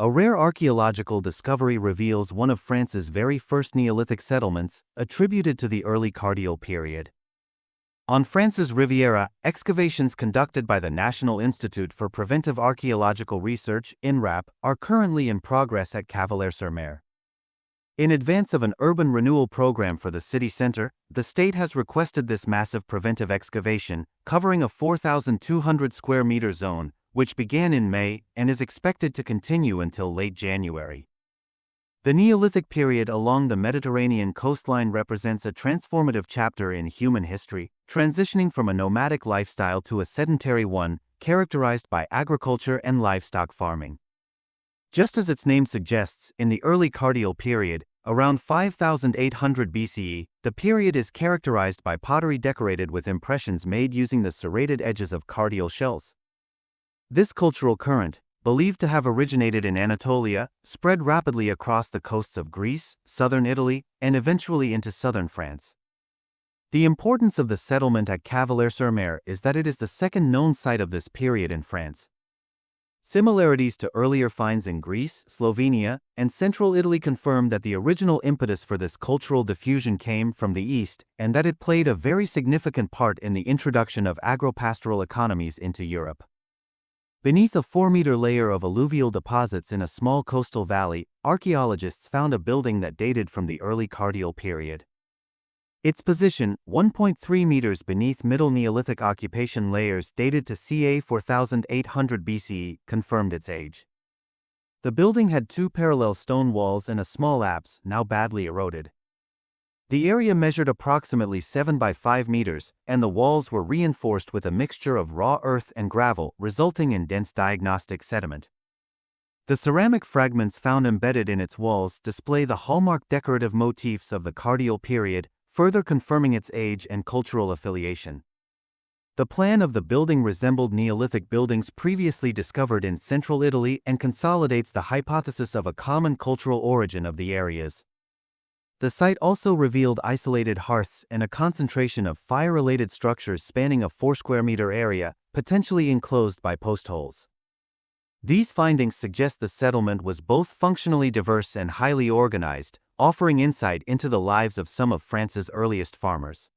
A rare archaeological discovery reveals one of France's very first Neolithic settlements, attributed to the Early Cardial period. On France's Riviera, excavations conducted by the National Institute for Preventive Archaeological Research, Inrap, are currently in progress at Cavalaire-sur-Mer. In advance of an urban renewal program for the city center, the state has requested this massive preventive excavation, covering a 4,200 square meter zone, which began in May and is expected to continue until late January. The Neolithic period along the Mediterranean coastline represents a transformative chapter in human history, transitioning from a nomadic lifestyle to a sedentary one, characterized by agriculture and livestock farming. Just as its name suggests, in the Early Cardial period, around 5,800 BCE, the period is characterized by pottery decorated with impressions made using the serrated edges of cardial shells. This cultural current, believed to have originated in Anatolia, spread rapidly across the coasts of Greece, southern Italy, and eventually into southern France. The importance of the settlement at Cavalaire-sur-Mer is that it is the second known site of this period in France. Similarities to earlier finds in Greece, Slovenia, and central Italy confirm that the original impetus for this cultural diffusion came from the east and that it played a very significant part in the introduction of agropastoral economies into Europe. Beneath a 4-meter layer of alluvial deposits in a small coastal valley, archaeologists found a building that dated from the Early Cardial period. Its position, 1.3 meters beneath Middle Neolithic occupation layers dated to ca. 4800 BCE, confirmed its age. The building had 2 parallel stone walls and a small apse, now badly eroded. The area measured approximately 7 by 5 meters, and the walls were reinforced with a mixture of raw earth and gravel, resulting in dense diagnostic sediment. The ceramic fragments found embedded in its walls display the hallmark decorative motifs of the Cardial period, further confirming its age and cultural affiliation. The plan of the building resembled Neolithic buildings previously discovered in central Italy and consolidates the hypothesis of a common cultural origin of the areas. The site also revealed isolated hearths and a concentration of fire-related structures spanning a 4 square meter area, potentially enclosed by post holes. These findings suggest the settlement was both functionally diverse and highly organized, offering insight into the lives of some of France's earliest farmers.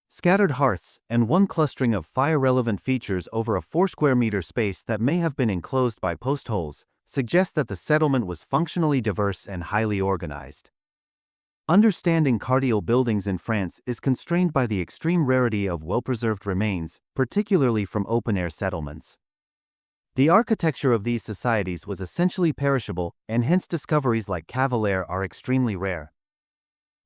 Scattered hearths and one clustering of fire-relevant features over a 4 square meter space that may have been enclosed by post holes suggest that the settlement was functionally diverse and highly organized. Understanding cardial buildings in France is constrained by the extreme rarity of well-preserved remains, particularly from open-air settlements. The architecture of these societies was essentially perishable, and hence discoveries like Cavalaire are extremely rare.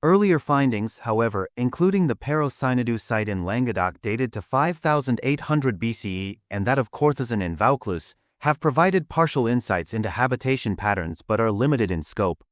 Earlier findings, however, including the Perros-Synodou site in Languedoc dated to 5800 BCE and that of Courthézon in Vaucluse, have provided partial insights into habitation patterns but are limited in scope.